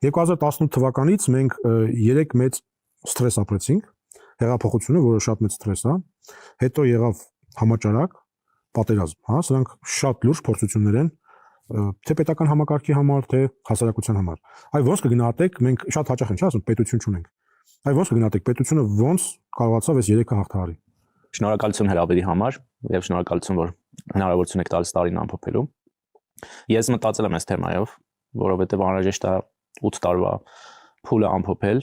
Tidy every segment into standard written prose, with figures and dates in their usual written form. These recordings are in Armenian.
2018 թվականից մենք 3 մեծ սթրես ապրեցինք, հեղափոխությունը, որը շատ մեծ սթրես է, հետո եղավ համաճարակ, պատերազմ, հա, սրանք շատ լուրջ փորձություններ են, թե պետական համակարգի համար, թե հասարակության համար։ Այ ոնց կգնահատեք, մենք շատ հաճախ ենք ասում, պետություն չունենք։ Այ ոնց կգնահատեք, պետությունը ոնց կարողացավ այս 3-ը հաղթահարի։ Շնորհակալություն հրավերի համար եւ շնորհակալություն, որ հնարավորություն եք տալիս տարին ամփոփելու։ Ես մտածել եմ այս թեմայով, որովհետեւ անհրաժեշտ է 8 տարվա փուլը ամփոփել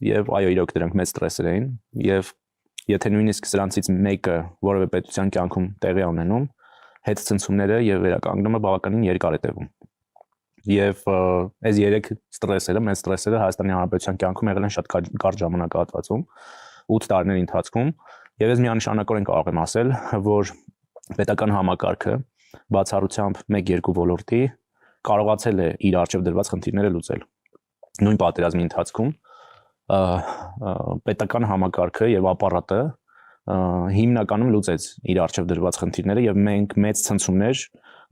եւ այո, իրոք դրանք մեծ ստրեսեր էին եւ եթե նույնիսկ սրանցից մեկը որևէ պետության կյանքում տեղի ունենում, հետ ցնցումները եւ վերականգնումը բավականին երկար է տևում։ Եվ այս 3 ստրեսերը, մեծ ստրեսերը Հայաստանի Հանրապետության կյանքում եղել են շատ կարճ ժամանակահատվածում, 8 տարիների ընթացքում, եւ ես միանշանակորեն կարող եմ ասել, որ պետական համակարգը բացառությամբ 1-2 ոլորտի կարողացել է իր արժեվ դրված խնդիրները լուծել։ Նույն պատերազմի ընթացքում պետական համակարգը եւ ապարատը հիմնականում լուծեց իր արժեվ դրված խնդիրները եւ մենք մեծ ցնցումներ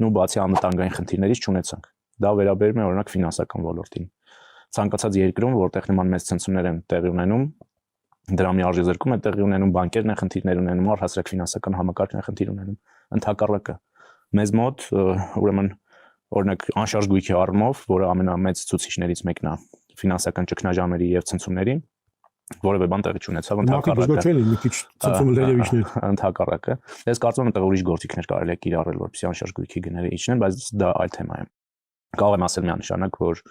ու բացի անվտանգային խնդիրներից չունեցանք։ Դա վերաբերում է օրինակ ֆինանսական ոլորտին։ Ցանկացած երկրում, որտեղ նման մեծ ցնցումներ են տեղի ունենում, դրամի արժեզրկում է տեղի ունենում, բանկերն են խնդիրներ ունենում, առհասարակ ֆինանսական համակարգն է խնդիր ունենում։ Ընդհակառակը մեզ մոտ ուրեմն օրինակ անշարժ գույքի առումով, որը ամենամեծ ցուցիչներից մեկն է ֆինանսական ճգնաժամերի եւ ցնցումների, որևէ բան տեղի չունեցավ ընդհակառակը։ Ես կարծում եմ, որ ուրիշ գործիքներ կարելի է կիրառել, որպեսզի անշարժ գույքի գները իջնեն, բայց դա այլ թեմա է։ Կարող եմ ասել միանշանակ, որ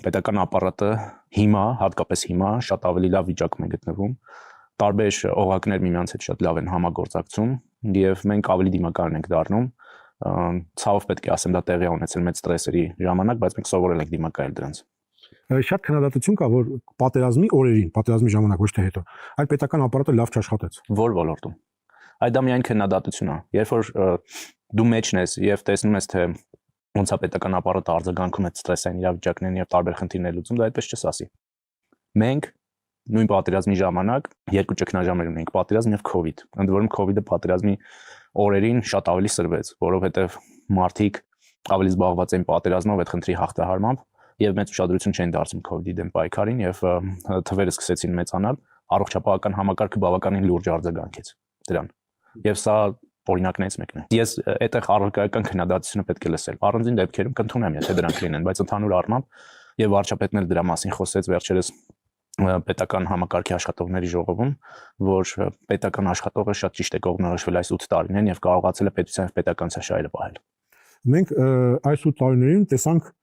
պետական ապարատը հիմա, հատկապես հիմա, շատ ավելի լավ վիճակում է գտնվում։ Տարբեր օղակներ միմյանց հետ շատ լավ են համագործակցում եւ մենք ավելի դիմակայուն ենք դառնում։ Ցավով պետք է ասեմ, դա տեղի ունեցել մեծ ստրեսերի ժամանակ, բայց մենք սովորել ենք դիմակայել դրանց։ Շատ քննադատություն կա, որ պատերազմի օրերին, պատերազմի ժամանակ ոչ թե հետո, այլ պետական ապարատը լավ չաշխատեց։ Որ ոլորտում։ Այդ դա միայն քննադատություն է։ Երբ որ դու մեջն ես եւ տեսնում ես, թե ոնց է պետական ապարատը արձագանքում այդ ստրեսային իրավիճակներին եւ տարբեր խնդիրներ լուծում, դա այդպես չես ասի։ Մենք նույն պատերազմի ժամանակ 2 ճգնաժամեր ունենք՝ պատերազմ եւ COVID։ Ընդ որում COVID-ը պատերազմի օրերին շատ ավելի սրվեց, որովհետեւ մարդիկ ավելի զբաղված էին պատերազմով այդ խնդրի հաղթահարմամբ եւ մեծ ուշադրություն չեն դարձնում COVID-ի դեմ պայքարին եւ թվերը սկսեցին մեծանալ, առողջապահական համակարգը բավականին լուրջ արձագանքեց դրան։ Եվ սա օրինակներից մեկն է։ Ես այդտեղ առարկայական քննադատությունը պետք է լսել։ Առանձին դեպքերում կընդունեմ, եթե դրանք լինեն, բայց ընդհանուր առմամբ եւ վարչապետն էլ դրա մասին խոսեց վերջերս պետական համակարգի աշխատողների ժողովում, որ պետական աշխատողը շատ ճիշտ է կողմնորոշվել այս 8 տարիներին եւ կարողացել է պետության եւ պետականության շահերը պահել։ Մենք այս 8 տարիներին տեսանք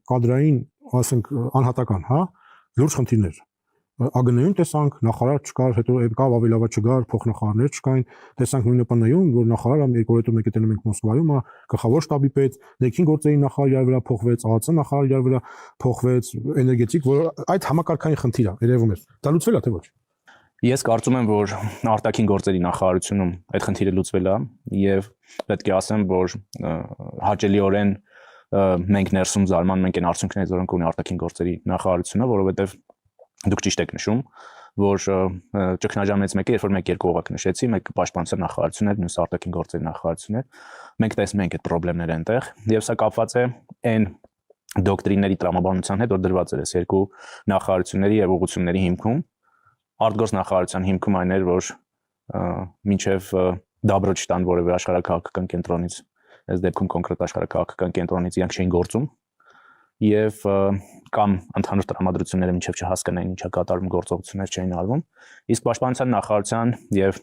կադրային, ասենք, անհատական, հա, լուրջ խնդիրներ։ ԱԳՆ-ում տեսանք, նախարար չկար, հետո եկավ ավելի լավ չկար, փոխնախարարներ չկային, տեսանք նույն ՆՊՆ-ում, որ նախարարը 2 օրը մեկ է տենում ենք Մոսկվայում, գլխավոր շտաբի պետ, ներքին գործերի նախարար իրար վրա փոխվեց, ԱԱՑ նախարար իրար վրա փոխվեց, էներգետիկ, որ այդ համակարգային խնդիր է, երևում է։ Դա լուծվել է թե ոչ։ Ես կարծում եմ, որ արտաքին գործերի նախարարությունում այդ խնդիրը լուծվել է եւ պետք է ասեմ, որ հաճելիորեն մենք ներսում զարմանում ենք այն արդյունքներից, որոնք ունի արտաքին գործերի նախարարությունը, որովհետեւ դուք ճիշտ եք նշում, որ ճգնաժամից մեկը, երբ որ 1-2 օղակ նշեցի, մեկը պաշտպանության նախարարությունն էր, մյուսը արտաքին գործերի նախարարությունն էր, մենք տեսնում ենք այդ խնդիրները այնտեղ, եւ սա կապված է այն դոկտրինների տրամաբանության հետ, որ դրված էր այս 2 նախարարությունների եւ ուղղությունների հիմքում։ Արտգործ նախարարության հիմքում այն էր, որ մինչև դաբրոջ տան որևէ աշխարհակաղակական կենտրոնից, այս դեպքում կոնկրետ աշխարհակաղակական կենտրոնից իրանք չէին գործում եւ կամ ընդհանուր տրամադրությունները մինչև չհասկանային ինչա կատարում գործողություններ չէին արվում, իսկ պաշտպանության նախարարության եւ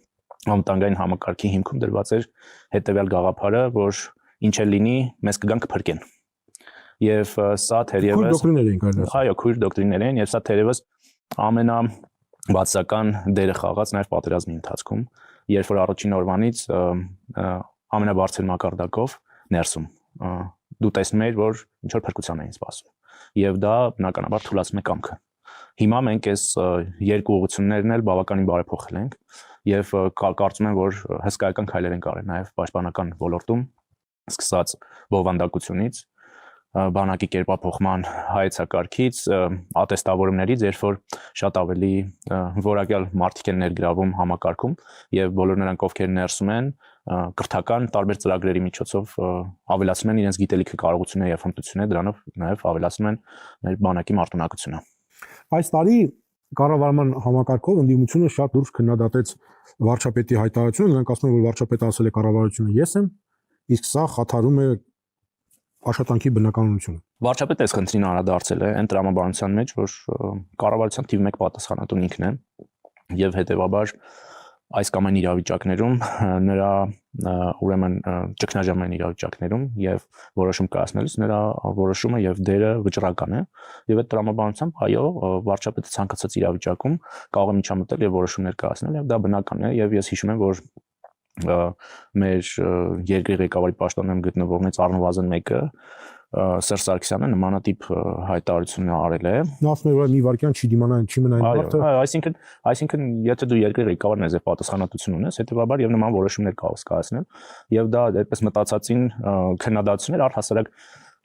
անվտանգային համակարգի հիմքում դրված էր հետեւյալ գաղափարը, որ ինչ էլ լինի, մեզ կգան կփրկեն։ Եվ սա թերևս այո, քույր դոկտրիներ են եւ սա թերևս ամենաբացական դերը խաղաց նաեւ պատերազմի ընթացքում, երբ որ առաջին օրվանից ամենաբարձր մակարդակով ներսում դու տեսնում ես, որ ինչ որ փրկության էին սպասում եւ դա բնականաբար թույլատրում է կամքը։ Հիմա մենք այս 2 ուղղություններն էլ բավականին բարեփոխել ենք եւ կարծում եմ, որ հսկայական քայլեր են կարել նաեւ պաշտպանական ոլորտում, սկսած բովանդակությունից, բանակի կերպափոխման հայեցակարգից, ատեստավորումներից, երբ որ շատ ավելի որակյալ մարդիկ են ներգրավում համակարգում եւ բոլոր նրանք, ովքեր ներսում են, կրթական տարբեր ծրագրերի միջոցով ավելացնում են իրենց գիտելիքը, կարողությունները եւ հմտությունները, դրանով նաեւ ավելացնում են մեր բանակի մարտունակությունը։ Այս տարի կառավարման համակարգով ընդդիմությունը շատ դուրս քննադատեց վարչապետի հայտարարությունը, նրանք ասում են, որ վարչապետը ասել է կառավարությունը ես եմ, իսկ սա խաթարում է աշխատանքի բնականությունը։ Վարչապետը այս խնդրին անդրադարձել է այն տրամաբանության մեջ, որ կառավարության թիվ 1 պատասխանատուն ինքն է եւ հետեւաբար այս կամ այն իրավիճակներում նրա ուրեմն ճգնաժամային իրավիճակներում եւ որոշում կայացնելիս նրա որոշումը եւ դերը վճռական է եւ այդ տրամաբանությամբ այո վարչապետը ցանկացած իրավիճակում կարող է միջամտել եւ որոշումներ կայացնել եւ դա բնական է եւ ես հիշում եմ որ մեր երկրի ղեկավարի պաշտոնում գտնվողներից առնվազն մեկը Սերժ Սարգսյանը նմանատիպ հայտարարություն արել է։ Նա ասում է, որ մի վարքյան չի դիմանա, չի մնա այն մարդը։ Այսինքն, եթե դու երկրի ղեկավարն ես եւ պատասխանատվություն ունես, հետեւաբար եւ նման որոշումներ կարող ես կայացնել, եւ դա այդպես մտածածին քննադատություններ առհասարակ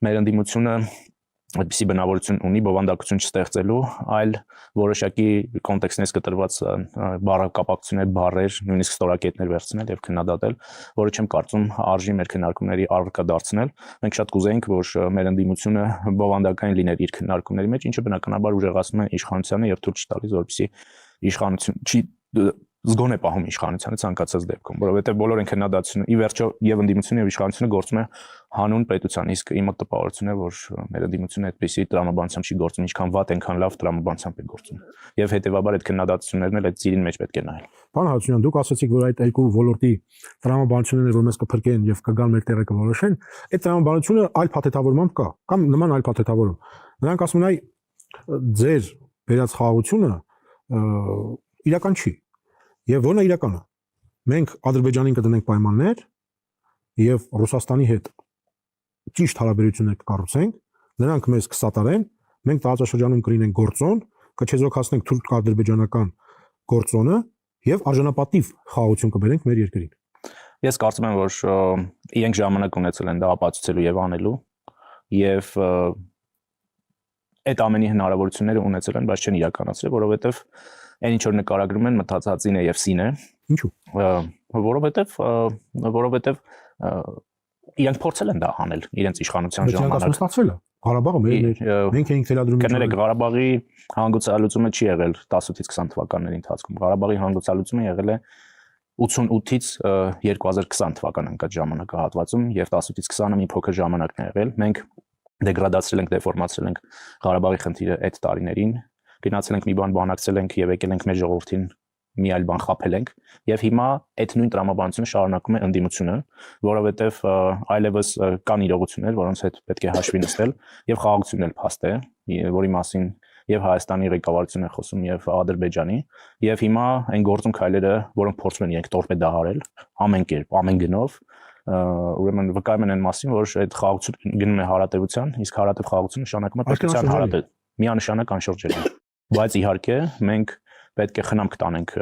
մեր ընդդիմությունը այդպիսի բնավորություն ունի բովանդակություն չստեղծելու, այլ որոշակի կոնտեքստներից կտրված բառակապակցություններ, բառեր, նույնիսկ ստորակետներ վերցնել եւ քննադատել, որը չեմ կարծում արժի մեր քննարկումների առարկա դարձնել։ Մենք շատ կուզեինք, որ մեր ընդդիմությունը բովանդակային լիներ իր քննարկումների մեջ, ինչը բնականաբար ուժեղացնում է իշխանությանը եւ թույլ չտալիս, որպեսզի իշխանություն չի զգոն է պահում իշխանությանը ցանկացած դեպքում, որովհետեւ բոլոր են քննադատությունը ի վերջո եւ ընդդիմությունը եւ իշխանությունը գործում է հանուն պետության, իսկ իմ տպավորությունն է, որ մեր ընդդիմությունը այդպեսի տրամաբանությամբ չի գործում, ինչքան վատ այնքան լավ տրամաբանությամբ է գործում։ Եվ հետեւաբար այդ քննադատություններն էլ այդ ծիրին մեջ պետք է նայել։ Պարոն Հարությունյան, դուք ասացիք, որ այդ երկու ոլորտի տրամաբանությունները, որ մեզ կփրկեն եւ կգան մեր տեղը կորոշեն, այդ տրամաբանությունը այլ փաթեթավորմամբ կա, կամ նման այլ փաթեթավորում։ Նրանք ասում են, այ ձեր վերած խաղաղությունը իրական չի։ Եվ ո՞րն է իրականը։ Մենք Ադրբեջանին կդնենք պայմաններ եւ Ռուսաստանի հետ ճիշտ հարաբերություններ կկառուցենք, նրանք մեզ կսատարեն, մենք տարածաշրջանում կլինենք գործոն, կչեզոքացնենք թուրք-ադրբեջանական գործոնը եւ արժանապատիվ խաղաղություն կբերենք մեր երկրին։ Ես կարծում եմ, որ իրենք ժամանակ ունեցել են դա ապացուցելու եւ անելու եւ այդ ամենի հնարավորությունները ունեցել են, բայց չեն իրականացրել, որովհետեւ այն ինչ որ նկարագրում են մտածածին է եւ սին է։ Ինչու՞։ Որովհետեւ իրենք փորձել են դա անել իրենց իշխանության ժամանակ։ Ստացվել է։ Ղարաբաղը մենք էինք թելադրում։ Կներեք, Ղարաբաղի հանգուցալուծումը չի եղել 18-ից 20 թվականների ընթացքում։ Ղարաբաղի հանգուցալուծումը եղել է 88-ից 2020 թվական ընկած ժամանակահատվածում եւ 18-ից 20-ը մի փոքր ժամանակն է եղել։ Մենք դեգրադացրել ենք, դեֆորմացրել ենք Ղարաբաղի խնդիրը այդ տարիներին, գնացել ենք մի բան բանակցել ենք եւ եկել ենք մեր ժողովրդին մի այլ բան խափել ենք եւ հիմա այդ նույն տրամաբանությունը շարունակում է ընդդիմությունը, որովհետեւ այլևս կան իրողություններ, որոնց հետ պետք է հաշվի նստել եւ խաղաղությունն էլ փաստ է, որի մասին եւ Հայաստանի ղեկավարությունն է խոսում եւ Ադրբեջանի եւ հիմա այն գործում քայլերը, որոնք փորձում են իրենք տորպեդահարել ամեն կերպ, ամեն գնով ուրեմն վկայում են այն մասին, որ այդ խաղաղությունը գնում է հարատեվության, իսկ հարատև խաղաղությունը նշանակում է պետության հարատև միանշանակ անշրջել։ Բայց իհարկե մենք պետք է խնամք տանենք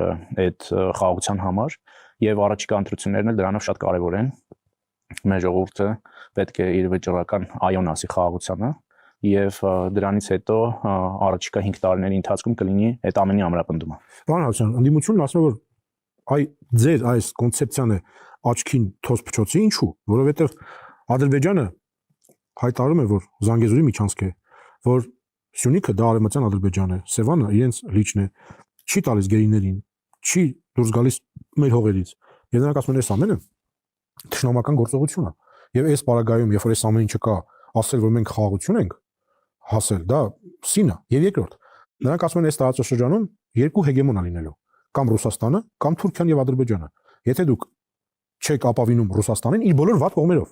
այդ խաղաղության համար եւ առաջիկա ընտրություններն էլ դրանով շատ կարեւոր են։ Մեր ժողովուրդը պետք է իր վճռական այոն ասի խաղաղությանը եւ դրանից հետո առաջիկա 5 տարիների ընթացքում կլինի այդ ամենի ամրապնդումը։ Պարոն Հարությունյան, ընդդիմությունն ասում է, որ այ ձեր այս կոնցեպցիան է աչքին թոս փչոցի, ինչու՞, որովհետեւ Ադրբեջանը հայտարարում է, որ Զանգեզուրի միջանցք է, որ Սյունիքը դա արևմտյան Ադրբեջան է, Սևանը իրենց լիճն է, չի տալիս գերիներին, չի դուրս գալիս մեր հողերից։ Եվ նրանք ասում են, այս ամենը թշնամական գործողություն է։ Եվ այս պարագայում, երբ որ այս ամեն ինչը կա, ասել, որ մենք խաղաղություն ենք հասել, դա սին է։ Եվ երկրորդ, նրանք ասում են, այս տարածաշրջանում երկու հեգեմոն է լինելու, կամ Ռուսաստանը, կամ Թուրքիան եւ Ադրբեջանը։ Եթե դուք չեք ապավինում Ռուսաստանին իր բոլոր վատ կողմերով,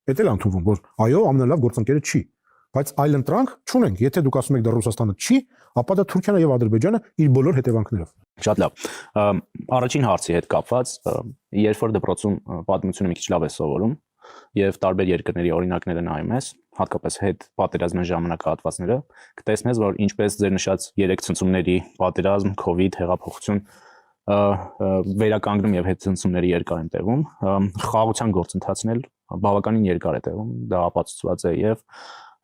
դա էլ ընդունվում, որ այո, ամենալավ գործընկերը չի։ Բայց այլ ընտրանք չունենք։ Եթե դուք ասում եք դա Ռուսաստանը չի, ապա դա Թուրքիան եւ Ադրբեջանը իր բոլոր հետևանքներով։ Շատ լավ։ Առաջին հարցի հետ կապված, երբ որ դպրոցում պատմությունը մի քիչ լավ է սովորում եւ տարբեր երկրների օրինակները նայում ես, հատկապես հետ պատերազմի ժամանակահատվածները, կտեսնես, որ ինչպես ձեր նշած 3 ցնցումների պատերազմ, COVID, հեղափոխություն վերականգնում եւ հետ ցնցումների երկար են տևում, խաղաղության գործընթացն էլ բավականին երկար է տևում, դա ապացուցված է եւ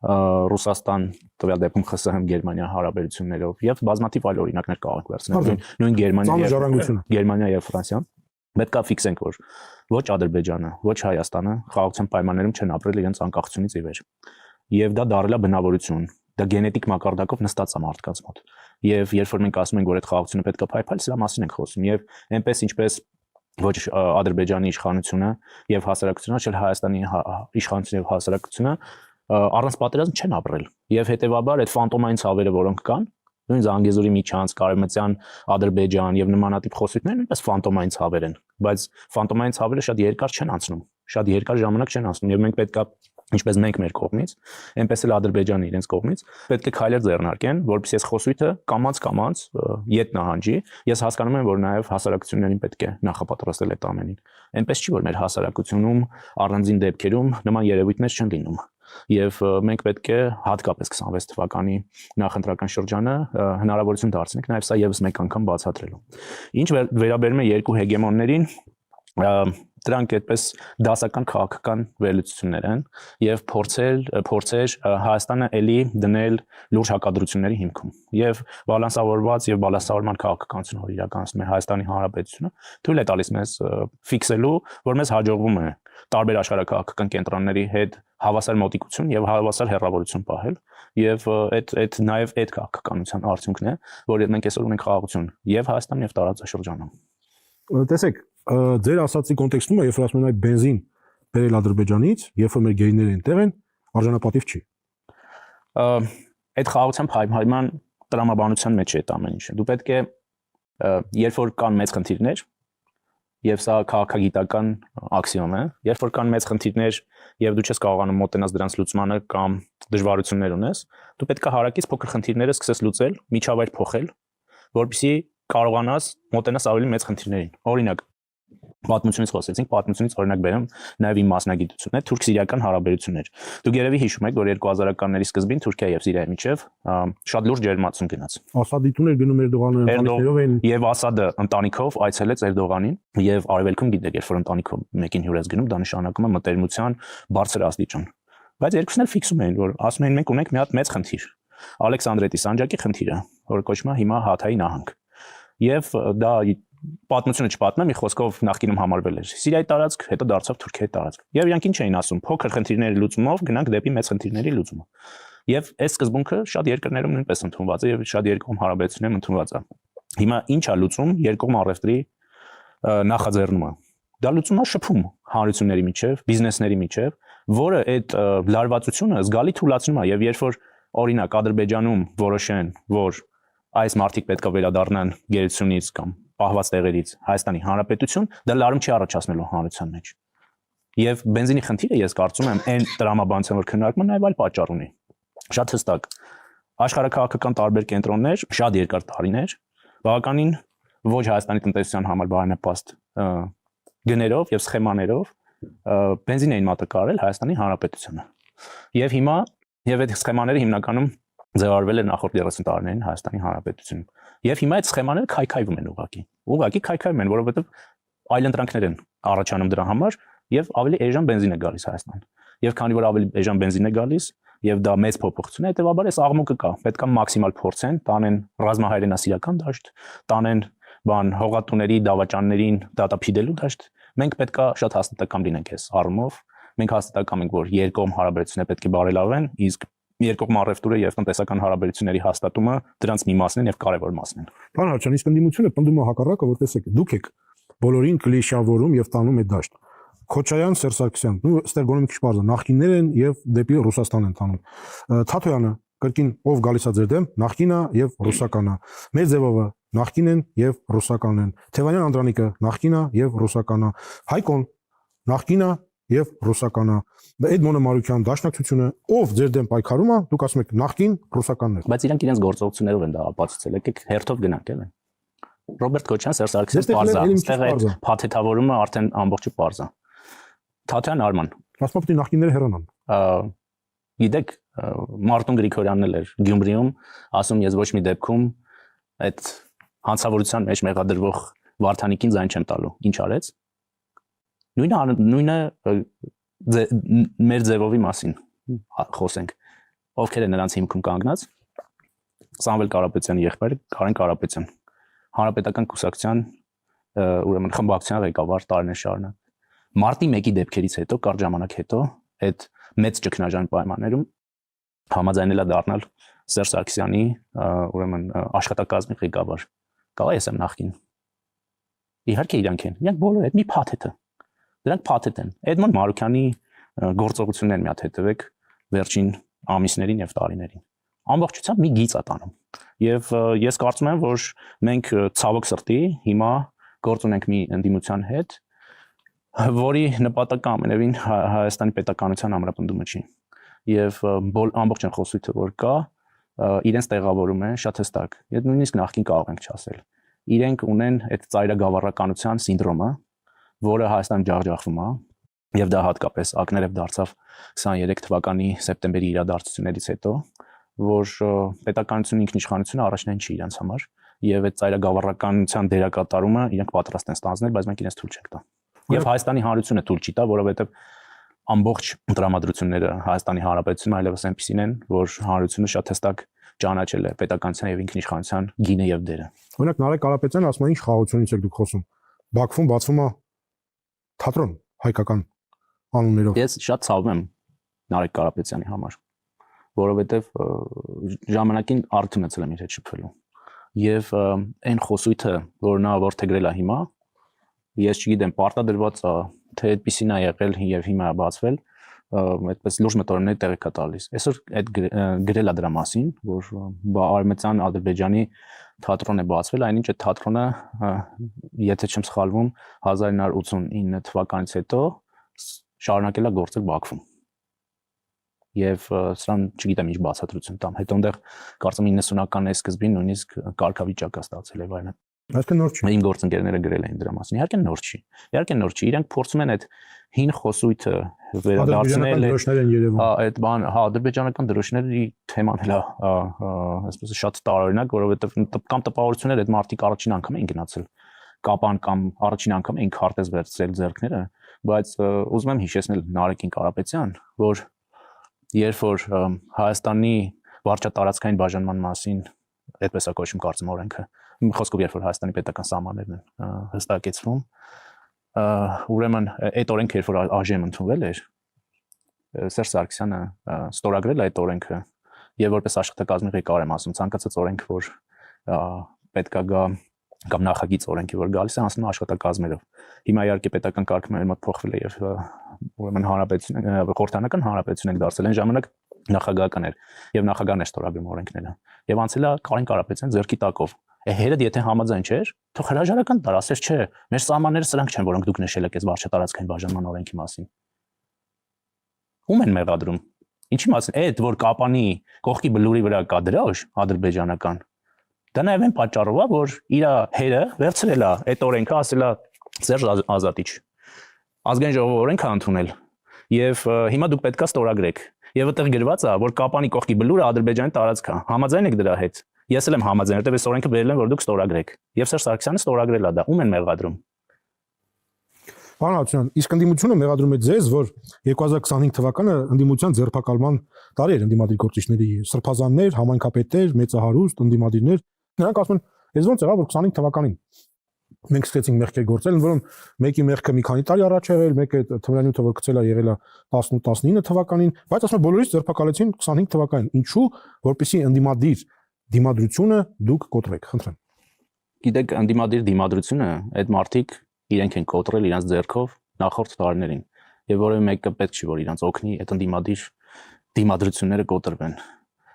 Ռուսաստան տվյալ դեպքում ԽՍՀՄ Գերմանիա հարաբերություններով եւ բազմաթիվ այլ օրինակներ կարող ենք վերցնել նույն Գերմանիա եւ Ֆրանսիան Պետք է ֆիքսենք, որ ոչ Ադրբեջանը, ոչ Հայաստանը խաղաղության պայմաններում չեն ապրել իրենց անկախությունից ի վեր։ Եվ դա դարել է բնավորություն, դա գենետիկ մակարդակով նստած է մարդկանց մոտ։ Եվ երբ որ մենք ասում ենք, որ այդ խաղաղությունը պետք է փայփայել, սրա մասին ենք խոսում։ Եվ այնպես ինչպես ոչ Ադրբեջանի իշխանությունը եւ հասարակությունը, այլ Հայաստանի իշխանությունը եւ հասարակությունը առանց պատերազմ չեն ապրել։ Եվ հետեւաբար այդ ֆանտոմային ցավերը, որոնք կան, նույն Զանգեզուրի միջանց, Կարեմտյան, Ադրբեջան եւ նմանատիպ խոսույթները նույնպես ֆանտոմային ցավեր են, բայց ֆանտոմային ցավերը շատ երկար չեն անցնում, շատ երկար ժամանակ չեն անցնում եւ մենք պետք է ինչպես մենք մեր կողմից, այնպես էլ Ադրբեջանը իրենց կողմից պետք է քայլեր ձեռնարկեն, որպեսզի այս խոսույթը կամաց ետ նահանջի։ Ես հասկանում եմ, որ նաև հասարակություններին պետք է նախապատրաստել այդ ամենին։ Այնպես չի, որ մեր հասարակությունում առանձին դեպքերում նման երևույթներ չեն լինում։ Եվ մենք պետք է հատկապես 26 թվականի նախընտրական շրջանը հնարավորություն դարձնենք նաև սա եւս մեկ անգամ բացատրելու։ Ինչ վերաբերում է երկու հեգեմոններին, դրանք այդպես դասական քաղաքական վերլուծություններ են եւ փորձեր Հայաստանը էլի դնել լուրջ հակադրությունների հիմքում եւ բալանսավորված եւ բալանսավորման քաղաքականություն որ իրականացնում է Հայաստանի Հանրապետությունը թույլ է տալիս մեզ ֆիքսելու որ մեզ հաջողվում է տարբեր աշխարհակաղակական կենտրոնների հետ հավասար մոտիկություն եւ հավասար հեռավորություն պահել եւ այդ նաեւ այդ քաղաքականության արդյունքն է որ մենք այսօր ունենք խաղաղություն եւ Հայաստանում եւ տարածաշրջանում։ Տեսեք, ձեր ասացի կոնտեքստում է, երբ որ ասում են այդ բենզին բերել Ադրբեջանից, երբ որ մեր գերիները այնտեղ են, արժանապատիվ չի։ Այդ խաղաղության փայփայման տրամաբանության մեջ է այդ ամեն ինչը։ Դու պետք է երբ որ կան մեծ խնդիրներ, եւ սա քաղաքագիտական աքսիոմ է, երբ որ կան մեծ խնդիրներ եւ դու չես կարողանում մոտենալ դրանց լուծմանը կամ դժվարություններ ունես, դու պետք է հարակից փոքր խնդիրները սկսես լուծել, միջավայր փոխել, որպեսզի կարողանաս մոտենաս ավելի մեծ խնդիրներին։ Օրինակ, պատմությունից խոսեցինք, պատմությունից օրինակ բերեմ նաև իմ մասնագիտությունն է թուրք-սիրիական հարաբերություններ։ Դուք երևի հիշում եք, որ 2000-ականների սկզբին Թուրքիա եւ Սիրիայի միջև շատ լուրջ ջերմացում գնաց։ Ասադի տուներ գնում Էրդողանը ընտանիքներով էին եւ Ասադը ընտանիքով այցելեց Էրդողանին եւ արևելքում գիտեք, երբ որ ընտանիքով մեկին հյուր ես գնում, դա նշանակում է մտերմության բարձր աստիճան։ Բայց երկուսն էլ ֆիքսում էին, որ ասում էին մենք ունենք մի հատ մեծ խնդիր։ Ալեքսանդրետի Սանջակի խնդիրը, որը կոչվում է հիմա Հաթայի նահանգ։ Եվ դա պատմությունը չպատմեմ, մի խոսքով նախկինում համարվել էր Սիրիայի տարածք, հետո դարձավ Թուրքիայի տարածք։ Եվ իրանք ինչ էին ասում, փոքր խնդիրների լուծումով գնանք դեպի մեծ խնդիրների լուծումը։ Եվ այս սկզբունքը շատ երկրներում նույնպես ընդունված է եւ շատ երկկողմ հարաբերություններում ընդունված է։ Հիմա ինչ է լուծում երկկողմ առևտրի նախաձեռնումը։ Դա լուծում է շփում հանրությունների միջև, բիզնեսների միջև, որը այդ լարվածությունը զգալի թուլացնում է եւ երբ որ օրինակ Ադրբեջանում որոշեն, որ այս մարդիկ պետք է վերադառնան գերությունից կամ պահված տեղերից Հայաստանի Հանրապետություն, դա լարում չի առաջացնելու հանրության մեջ։ Եվ բենզինի խնդիրը ես կարծում եմ այն տրամաբանության որ քննարկումը նաև այլ պատճառ ունի։ Շատ հստակ։ Աշխարհակաղակական տարբեր կենտրոններ, շատ երկար տարիներ, բավականին ոչ Հայաստանի տնտեսության համար բարենպաստ գներով եւ սխեմաներով բենզին էին մատակարարել Հայաստանի Հանրապետությունը։ Եվ հիմա եւ այդ սխեմաները հիմնականում ձևավորվել էր նախորդ 30 տարիներին Հայաստանի Հանրապետությունում։ Եվ հիմա այդ սխեմաները քայքայվում են ուղղակի քայքայվում են, որովհետեւ այլընտրանքներ են առաջանում դրա համար եւ ավելի էժան բենզին է գալիս Հայաստան։ Եվ քանի որ ավելի էժան բենզին է գալիս եւ դա մեծ փոփոխություն է, հետեւաբար այս աղմուկը կա։ Պետք է մաքսիմալ փորձեն, տանեն ռազմահայրենասիրական դաշտ, տանեն հողատուների դավաճաններին դատափիդելու դաշտ։ Մենք պետք է շատ հաստատակամ լինենք այս առումով։ Մենք հաստատակամ ենք, որ երկկողմ հարաբերությունները պետք է բարելավեն, իսկ երկկողմ առևտուրը եւ տնտեսական հարաբերությունների հաստատումը դրանց մի մասն են եւ կարեւոր մասն են։ Պարոն Հաչյան, իսկ ընդդիմությունը պնդում է հակառակը, որ տեսեք, դուք եք բոլորին կլիշավորում եւ տանում այդ դաշտ։ Քոչարյան, Սերժ Սարգսյան, նու ստեղ գոնե մի քիչ բարձր նախկիններ են եւ դեպի Ռուսաստան են տանում։ Թաթոյանը կրկին ով գալիս է ձեր դեմ, նախկինը եւ ռուսականը։ Մեր ձևովը նախկին են եւ ռուսական են։ Թևանյան Անդրանիկը նախկինը եւ ռուսականը։ Հայկոն նախկինը եւ ռուսականը։ Այդ Մոնոմարուկյան դաշնակցությունը ով ձեր դեմ պայքարում է, դուք ասում եք նախկին ռուսականներ։ Բայց իրանք իրենց գործողություններով են դա ապացուցել, եկեք հերթով գնանք էլ։ Ռոբերտ Քոչարյան, Սերժ Սարգսյան պարզա, այստեղ այդ փաթեթավորումը արդեն ամբողջը պարզա։ Թաթյան Արման։ Ասում եմ նախկինները հեռանան։ Գիտեք, Մարտուն Գրիգորյանն էլ էր Գյումրիում, ասում ես ոչ մի դեպքում այդ հանցավորության մեջ մեղադրվող Վարդանիկին ձայն չեմ տալու։ Ինչ արեց։ Նույնը մեր ձևովի մասին խոսենք։ Ովքեր են նրանց հիմքում կանգնած։ Սամվել Կարապետյանի եղբայրը Կարեն Կարապետյան։ Հանրապետական կուսակցության ուրեմն խմբակցության ղեկավար տարիներ շարունակ։ Մարտի 1-ի դեպքերից հետո, կարճ ժամանակ հետո, այդ մեծ ճգնաժամ պայմաններում համաձայնել է դառնալ Սերժ Սարգսյանի ուրեմն աշխատակազմի ղեկավար։ Կարող ես եմ նախքին։ Իհարկե իրանք են։ Իրանք բոլորը այդ մի փաթեթ է։ Դրանք փաթեթ են։ Էդմոն Մարուկյանի գործողություններն մի հատ հետևեք վերջին ամիսներին եւ տարիներին։ Ամբողջությամբ մի գիծ է տանում։ Եվ ես կարծում եմ, որ մենք ցավոք սրտի հիմա գործ ունենք մի ընդդիմության հետ, որի նպատակը ամենևին Հայաստանի պետականության ամրապնդումը չի։ Եվ ամբողջ այն խոսույթը, որ կա, իրենց տեղավորում է շատ հստակ։ Եվ նույնիսկ նախքին կարող ենք չասել։ Իրենք ունեն այդ ծայրագավառականության սինդրոմը, որը Հայաստանում ջախջախվում է, եւ դա հատկապես ակներև դարձավ 23 թվականի սեպտեմբերի իրադարձություններից հետո, որ պետականությունը ինքնիշխանությունը առաջնային չի իրենց համար եւ այդ ծայրագավառականության դերակատարումը իրենք պատրաստ են ստանձնել, բայց մենք իրենց թույլ չենք տա։ Եվ Հայաստանի Հանրությունը թույլ չի տա, որովհետեւ ամբողջ տրամադրությունները Հայաստանի Հանրապետությունում այլևս այնպեսին են, որ հանրությունը շատ հստակ ճանաչել է պետականության եւ ինքնիշխանության գինը եւ դերը։ Օրինակ Նարեկ Կարապետյանը ասում է ինչ խաղաղությունից եք դուք խոսում։ Բաքվում բացվում է թատրոն հայկական անուններով։ Ես շատ ցավում եմ Նարեկ Կարապետյանի համար, որովհետեւ ժամանակին արթ ունեցել եմ իր հետ շփվելու։ Եւ այն խոսույթը, որ նա ворթեգրել է հիմա, ես չգիտեմ, պարտադրված է, թե այդպեսին է եղել եւ հիմա է բացվել, այդպես լուրջ մտորումներ տեղեկ է տալիս։ Այսօր այդ գրել է դրա մասին, որ Արմենիան Ադրբեջանի թատրոն է բացվել, այնինչ այդ թատրոնը, եթե չեմ սխալվում, 1989 թվականից հետո շարունակել է գործել Բաքվում։ Եվ սրան չգիտեմ ինչ բացատրություն տամ։ Հետո այնտեղ կարծում եմ 90-ականների սկզբին նույնիսկ կարգավիճակ է ստացել եւ այլն։ Այսինքն նոր չի։ Իմ գործընկերները գրել էին դրա մասին։ Իհարկե նոր չի։ Իհարկե նոր չի։ Իրենք փորձում են այդ հին խոսույթը վերադարձնել, այդ բան, հա, ադրբեջանական դրոշների թեման հա, այսպես շատ տարօրինակ, որովհետեւ կամ տպավորություններ այդ մարտիկ առաջին անգամ էին գնացել Կապան կամ առաջին անգամ էին քարտեզ վերցրել ձեռքները, բայց ուզում եմ հիշեցնել Նարեկին Կարապետյան, որ երբ որ Հայաստանի վարչատարածքային բաժանման մասին այդպես է կոչվում կարծում օրենքը, խոսքով երբ որ Հայաստանի պետական սահմաններն են հստակեցվում, ուրեմն այդ օրենքը երբ որ ԱԺ-ն ընդունվել էր, Սերժ Սարգսյանը ստորագրել այդ օրենքը եւ որպես աշխատակազմի ղեկավար եմ ասում, ցանկացած օրենք, որ պետքա գա կամ նախագիծ օրենքի որ գալիս է անցնում աշխատակազմերով։ Հիմա իհարկե պետական կարգը մեր մոտ փոխվել է եւ ուրեմն հանրապետություն խորհրդանական հանրապետություն ենք դարձել այն ժամանակ նախագահական էր եւ նախագահն է ստորագրում օրենքները եւ անցել է Կարեն Կարապետյան ձեռքի տակով հերդ եթե համաձայն չէր թող հրաժարական տար ասես չէ մեր սահմանները սրանք չեն որոնք դուք նշել եք այս վարչատարածքային բաժանման օրենքի մասին ում են մեղադրում ինչի մասին այդ որ Կապանի կողքի բլուրի վրա կա դրոշ ադրբեջանական դա նաև այն պատճառով է որ իր հերը վերցրել է այդ օրենքը ասել է Սերժ Ազատիչ ազգային ժողովը օրենքը ընդունել եւ հիմա դուք պետքա ստորագրեք եւ այդտեղ գրված է որ Կապանի կողքի բլուրը Ադրբեջանի տարածք է համաձայն եք դրա հետ ես էլ եմ համաձայն որտեղ այս օրենքը վերել են որ դուք ստորագրեք եւ Սերժ Սարգսյանը ստորագրել է դա ում են մեղադրում Պարոն Աթյան, իսկ ընդդիմությունը մեղադրում է ձեզ, որ 2025 թվականը ընդդիմության ձերբակալման տարի էր ընդդիմադիր գործիչների սրբազաններ, համայնքապետեր, մեծահարուստ ընդդիմադիրներ, նրանք ասում են, ես ոնց եղավ որ 25 թվականին մենք սկսեցինք մեղքեր գործել, որոնց մեկի մեղքը մի քանի տարի առաջ եղել, մեկը թմրանյութը որ գցել է եղել է 18-19 թվականին, բայց ասում են բոլորից ձերբակալեցին 25 թվականին։ Ինչու, որպեսզի ընդդիմադիր դիմադրությունը դուք կոտրեք, խնդրեմ։ Գիտեք, ընդդիմադիր դիմադրությունը այդ մարդիկ իրենք են կոտրել իրենց ձեռքով նախորդ տարիներին եւ որևէ մեկը պետք չի որ իրենց օգնի այդ ընդդիմադիր դիմադրությունները կոտրվեն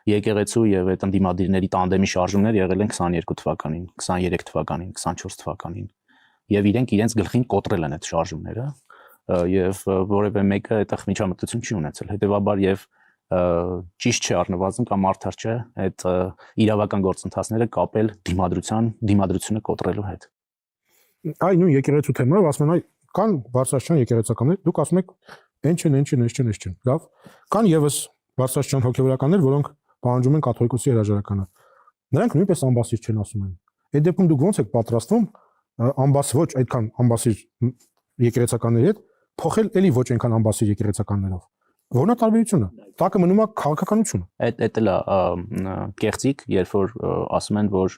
եկեղեցու եւ այդ ընդդիմադիրների տանդեմի շարժումներ եղել են 22 թվականին 23 թվականին 24 թվականին եւ իրենք իրենց գլխին կոտրել են այդ շարժումները եւ որևէ մեկը այդտեղ միջամտություն չի ունեցել հետեւաբար եւ ճիշտ չէ առնվազն կամ արդար չէ այդ իրավական գործընթացները կապել դիմադրությունը կոտրելու հետ Այ նույն եկեղեցու թեմայով ասում են այ կան բարձրաստիճան եկեղեցականներ դուք ասում եք այն չեն լավ կան եւս բարձրաստիճան հոգեվորականներ որոնք պահանջում են կաթողիկոսի հրաժարականը նրանք նույնպես ամբասիր չեն ասում են այդ դեպքում դուք ոնց եք պատրաստվում ամբաս ոչ այդքան ամբասիր եկեղեցականների հետ փոխել էլի ոչ այնքան ամբասիր եկեղեցականներով որն է տարբերությունը տակը մնում է քաղաքականությունը այդ էլ է կեղծիկ երբ որ ասում են որ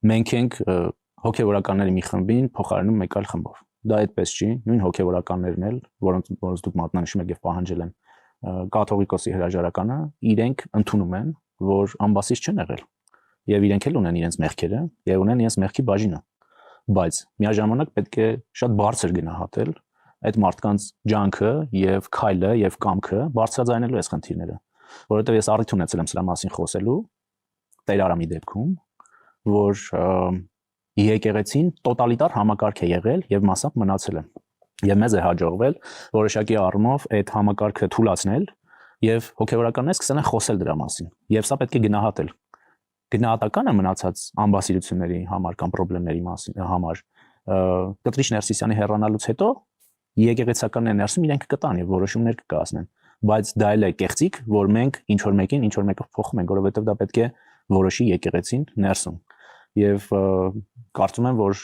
մենք ենք հոգևորականների մի խմբին փոխարինում մեկ այլ խմբով։ Դա այդպես չի, նույն հոգևորականներն էլ, որոնց դուք մատնանշում եք եւ պահանջել են կաթողիկոսի հրաժարականը, իրենք ընդունում են, որ ամբասից չեն եղել եւ իրենք էլ ունեն իրենց մեղքերը եւ ունեն իրենց մեղքի բաժինը, բայց միաժամանակ պետք է շատ բարձր գնահատել այդ մարդկանց ջանքը եւ քայլը եւ կամքը բարձրաձայնելու այս խնդիրները, որովհետեւ ես առիթ ունեցել եմ սրա մասին խոսելու Տեր Արամի դեպքում, որ եկեղեցին տոտալիտար համակարգ է եղել եւ մասամբ մնացել է։ Եվ մեզ է հաջողվել որոշակի առումով այդ համակարգը թույլատրել եւ հոգեվորականները սկսել են խոսել դրա մասին։ Եվ սա պետք է գնահատել։ Գնահատականը մնացած անբասիրությունների համար կամ խնդիրների մասին համար Կտրիչ Ներսիսյանի հեռանալուց հետո եկեղեցական ներսում իրենք կտան եւ որոշումներ կկայացնեն, բայց դա էլ է կեղծիք, որ մենք ինչ որ մեկին ինչ որ մեկով փոխում ենք, որովհետեւ դա պետք է որոշի եկեղեցին ներսում։ Եվ կարծում եմ, որ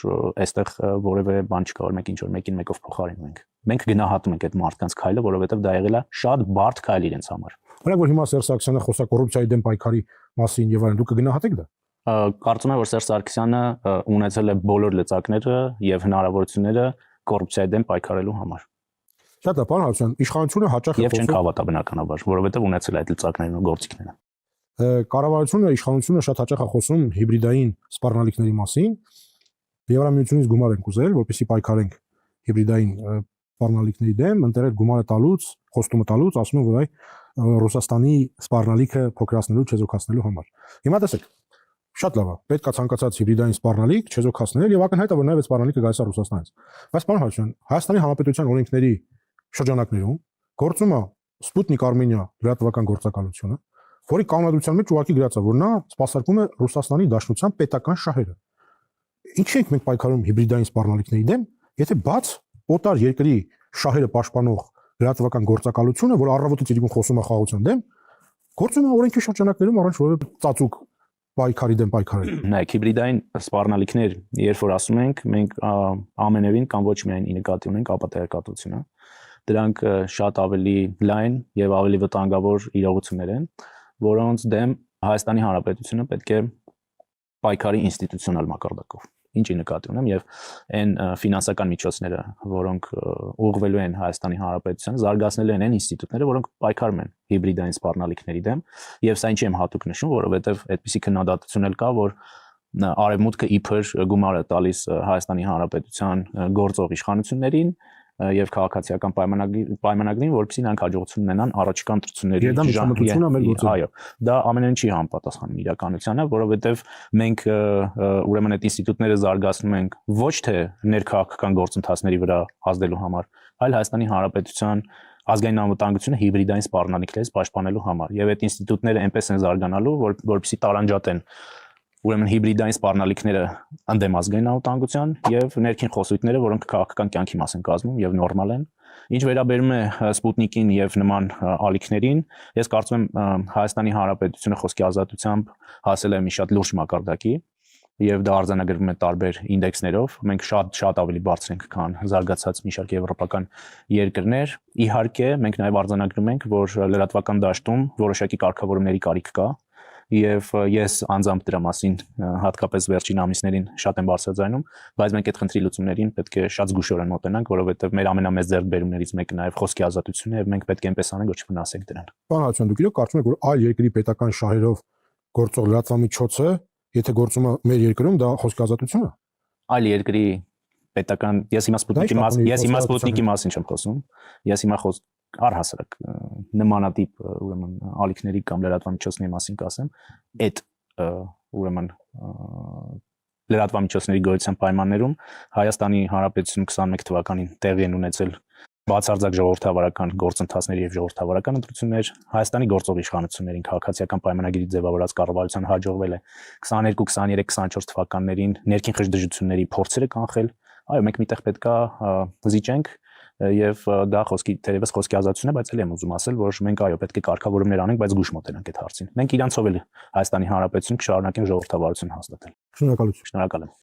այստեղ որևէ բան չկա, որ մենք ինչ որ մեկին մեկով փոխարինում ենք։ Մենք գնահատում ենք այդ մարդկանց քայլը, որովհետեւ դա եղել է շատ բարդ քայլ իրենց համար։ Օրինակ որ հիմա Սերժ Սարգսյանը խոսա կոռուպցիայի դեմ պայքարի մասին եւ այլն, դուք կգնահատեք դա։ Կարծում եմ, որ Սերժ Սարգսյանը ունեցել է բոլոր լծակները եւ հնարավորությունները կոռուպցիայի դեմ պայքարելու համար։ Շատ է, պարոն Հարությունյան, իշխանությունը հաճախ Եվ չենք հավատա բնականաբար, որովհետեւ ունեցել է այդ լծակներն ու գործիքները։ Կառավարությունը, իշխանությունը շատ հաճախ է խոսում հիբրիդային սպառնալիքների մասին։ Եվրամիությունից գումար են կուզել, որպեսզի պայքարենք հիբրիդային սպառնալիքների դեմ, ընտրել գումարը տալուց, խոստումը տալուց, ասում են, որ այ Ռուսաստանի սպառնալիքը փոքրացնելու, չեզոքացնելու համար։ Հիմա տեսեք, շատ լավ է, պետք է ցանկացած հիբրիդային սպառնալիք չեզոքացնել եւ ակնհայտ է, որ նաեւ այդ սպառնալիքը գալիս է Ռուսաստանից։ Բայց պարոն Հարությունյան, Հայաստանի Հանրապետության օրենքների շրջանակներում գործում է Սպուտնիկ Արմենիա լրատվական գործակալությունը, որի կանոնադրության մեջ ուղղակի գրած է, որ նա սպասարկում է Ռուսաստանի Դաշնության պետական շահերը։ Ինչի ենք մենք պայքարում հիբրիդային սպառնալիքների դեմ, եթե բաց օտար երկրի շահերը պաշտպանող լրատվական գործակալությունը, որ առավոտից իրիկուն խոսում է խաղաղության դեմ, գործում է օրենքի շրջանակներում առանց որևէ ծածուկ պայքարի դեմ պայքարել։ Նայեք, հիբրիդային սպառնալիքներ, երբ որ ասում ենք, մենք ամենևին կամ ոչ միայն ի նկատի ունենք ապատերկատությունը, դրանք շատ ավելի լայն եւ ավելի վտանգավոր իրողություններ են, որոնց դեմ Հայաստանի Հանրապետությունը պետք է պայքարի ինստիտուցիոնալ մակարդակով։ Ինչի նկատի ունեմ եւ այն ֆինանսական միջոցները, որոնք ուղղվելու են Հայաստանի Հանրապետությանը, զարգացնելու են այն ինստիտուտները, որոնք պայքարում են հիբրիդային սպառնալիքների դեմ, եւ սա ինչի եմ հատուկ նշում, որովհետեւ այդպիսի քննադատություն էլ կա, որ արևմուտքը իբր գումար է տալիս Հայաստանի Հանրապետության գործող իշխանություններին եւ քաղաքացիական պայմանագրին, որովհետեւ նրանք հաջողություն ունենան առաջիկա ընտրությունների։ Այո, դա ամենայն չի համապատասխանում իրականությանը, որովհետեւ մենք ուրեմն այդ ինստիտուտները զարգացնում ենք ոչ թե ներքաղաքական գործընթացների վրա ազդելու համար, այլ Հայաստանի Հանրապետության ազգային անվտանգությունը հիբրիդային սպառնալիքներից պաշտպանելու համար։ Եվ այդ ինստիտուտները այնպես են զարգանալու, որպեսզի տարանջատեն ուրեմն հիբրիդային սպառնալիքները ընդդեմ ազգային անվտանգության եւ ներքին խոսույթները, որոնք քաղաքական կյանքի մաս են կազմում եւ նորմալ են։ Ինչ վերաբերում է Սպուտնիկին եւ նման ալիքներին, ես կարծում եմ Հայաստանի Հանրապետությունը խոսքի ազատությամբ հասել է մի շատ լուրջ մակարդակի եւ դա արձանագրվում է տարբեր ինդեքսներով։ Մենք շատ ավելի բարձր ենք, քան զարգացած մի շարք եվրոպական երկրներ։ Իհարկե, մենք նաեւ արձանագրում ենք, որ լրատվական դաշտում որոշակի կարգավորումների կարիք կա։ Եվ ես անձամբ դրա մասին հատկապես վերջին ամիսներին շատ եմ բարձրաձայնում, բայց մենք այդ խնդրի լուծումներին պետք է շատ զգուշորեն մոտենանք, որովհետև մեր ամենամեծ ձեռքբերումներից մեկը նաև խոսքի ազատությունն է, եւ մենք պետք է այնպես անենք, որ չվնասենք դրան։ Պարոն Հարությունյան, դուք իրոք կարծում եք, որ այլ երկրի պետական շահերով գործող լրատվամիջոցը, եթե գործում է մեր երկրում, դա խոսքի ազատություն է։ Այլ երկրի պետական, ես հիմա Սպուտնիկի մասին չեմ խոսում, ես հիմա առհասարակ նմանատիպ ուրեմն ալիքների կամ լրատվամիջոցների մասին կասեմ, այդ ուրեմն լրատվամիջոցների գոյության պայմաններում Հայաստանի Հանրապետությունում 21 թվականին տեղի են ունեցել բացարձակ ժողովրդավարական գործընթացներ եւ ժողովրդավարական ընտրություններ, Հայաստանի գործող իշխանություններին քաղաքացիական պայմանագրի ձևավորած կառավարության հաջողվել է 22, 23, 24 թվականներին ներքին խժդժությունների փորձերը կանխել։ Այո, մենք միտեղ պետքա զիջենք եւ դա թերևս խոսքի ազատություն է, բայց ելի եմ ուզում ասել, որ մենք այո պետք է կարգավորումներ անենք, բայց զգուշ մոտենանք այդ հարցին։ Մենք իրանցով էլ Հայաստանի Հանրապետություն կշարունակենք ժողովրդավարություն հաստատել։ Շնորհակալություն։ Շնորհակալ եմ։